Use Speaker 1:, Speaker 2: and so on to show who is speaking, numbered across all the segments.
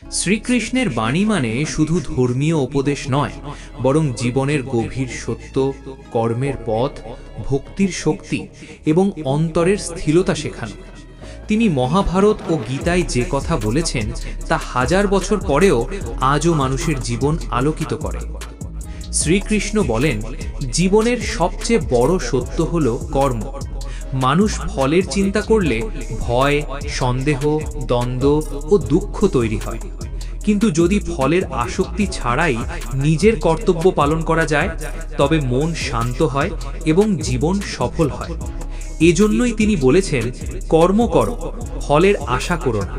Speaker 1: শ্রীকৃষ্ণের বাণী মানে শুধু ধর্মীয় উপদেশ নয়, বরং জীবনের গভীর সত্য, কর্মের পথ, ভক্তির শক্তি এবং অন্তরের স্থিরতা শেখানো। তিনি মহাভারত ও গীতায় যে কথা বলেছেন তা হাজার বছর পরেও আজও মানুষের জীবন আলোকিত করে। শ্রীকৃষ্ণ বলেন, জীবনের সবচেয়ে বড় সত্য হল কর্ম। মানুষ ফলের চিন্তা করলে ভয়, সন্দেহ, দ্বন্দ্ব ও দুঃখ তৈরি হয়। কিন্তু যদি ফলের আসক্তি ছাড়াই নিজের কর্তব্য পালন করা যায়, তবে মন শান্ত হয় এবং জীবন সফল হয়। এজন্যই তিনি বলেছেন, কর্ম করো, ফলের আশা করো না।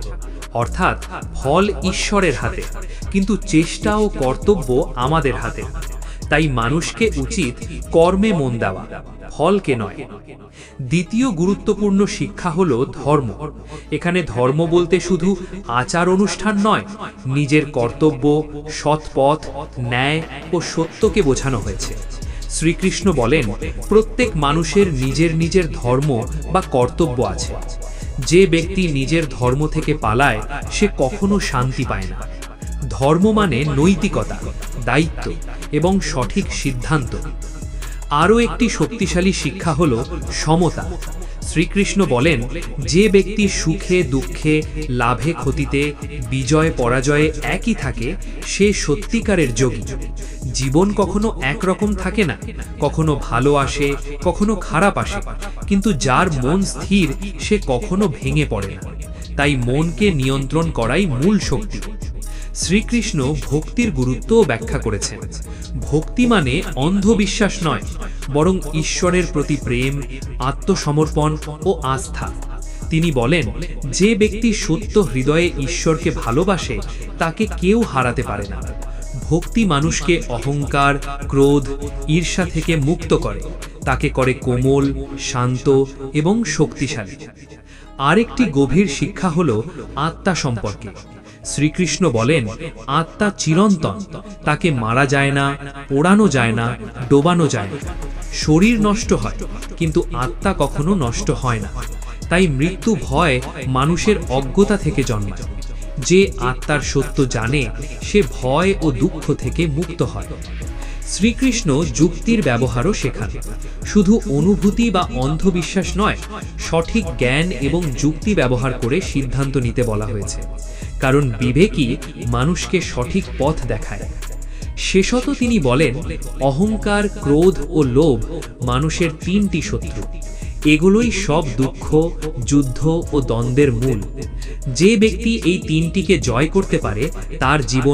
Speaker 1: অর্থাৎ ফল ঈশ্বরের হাতে, কিন্তু চেষ্টা ও কর্তব্য আমাদের হাতে। তাই মানুষকে উচিত কর্মে মন দেওয়া, ফলকে নয়। দ্বিতীয় গুরুত্বপূর্ণ শিক্ষা হল ধর্ম। এখানে ধর্ম বলতে শুধু আচার অনুষ্ঠান নয়, নিজের কর্তব্য, সৎ পথ, ন্যায় ও সত্যকে বোঝানো হয়েছে। শ্রীকৃষ্ণ বলেন, প্রত্যেক মানুষের নিজের নিজের ধর্ম বা কর্তব্য আছে। যে ব্যক্তি নিজের ধর্ম থেকে পালায়, সে কখনো শান্তি পায় না। ধর্ম মানে নৈতিকতা, দায়িত্ব এবং সঠিক সিদ্ধান্ত। আরও একটি শক্তিশালী শিক্ষা হল সমতা। শ্রীকৃষ্ণ বলেন, যে ব্যক্তি সুখে দুঃখে, লাভে ক্ষতিতে, বিজয় পরাজয়ে একই থাকে, সে সত্যিকারের যোগী। জীবন কখনো একরকম থাকে না, কখনো ভালো আসে, কখনো খারাপ আসে, কিন্তু যার মন স্থির, সে কখনো ভেঙে পড়ে না। তাই মনকে নিয়ন্ত্রণ করাই মূল শক্তি। শ্রীকৃষ্ণ ভক্তির গুরুত্বও ব্যাখ্যা করেছেন। ভক্তি মানে অন্ধবিশ্বাস নয়, বরং ঈশ্বরের প্রতি প্রেম, আত্মসমর্পণ ও আস্থা। তিনি বলেন, যে ব্যক্তি সত্য হৃদয়ে ঈশ্বরকে ভালোবাসে, তাকে কেউ হারাতে পারে না। ভক্তি মানুষকে অহংকার, ক্রোধ, ঈর্ষা থেকে মুক্ত করে, তাকে করে কোমল, শান্ত এবং শক্তিশালী। আরেকটি গভীর শিক্ষা হল আত্মা সম্পর্কে। শ্রীকৃষ্ণ বলেন, আত্মা চিরন্তন, তাকে মারা যায় না, পোড়ানো যায় না, ডোবানো যায় না। শরীর নষ্ট হয়, কিন্তু আত্মা কখনো নষ্ট হয় না। তাই মৃত্যু ভয় মানুষের অজ্ঞতা থেকে জন্মায়। যে আত্মার সত্য জানে, সে ভয় ও দুঃখ থেকে মুক্ত হয়। শ্রীকৃষ্ণ যুক্তির ব্যবহারও শেখান। শুধু অনুভূতি বা অন্ধবিশ্বাস নয়, সঠিক জ্ঞান এবং যুক্তি ব্যবহার করে সিদ্ধান্ত নিতে বলা হয়েছে। কারণ বিবেকই মানুষকে সঠিক পথ দেখায়। শেষত তিনি বলেন, অহংকার, ক্রোধ ও লোভ মানুষের তিনটি শত্রু। এগুলোই সব দুঃখ, যুদ্ধ ও দ্বন্দ্বের মূল। যে ব্যক্তি এই তিনটিকে জয় করতে পারে, তার জীবন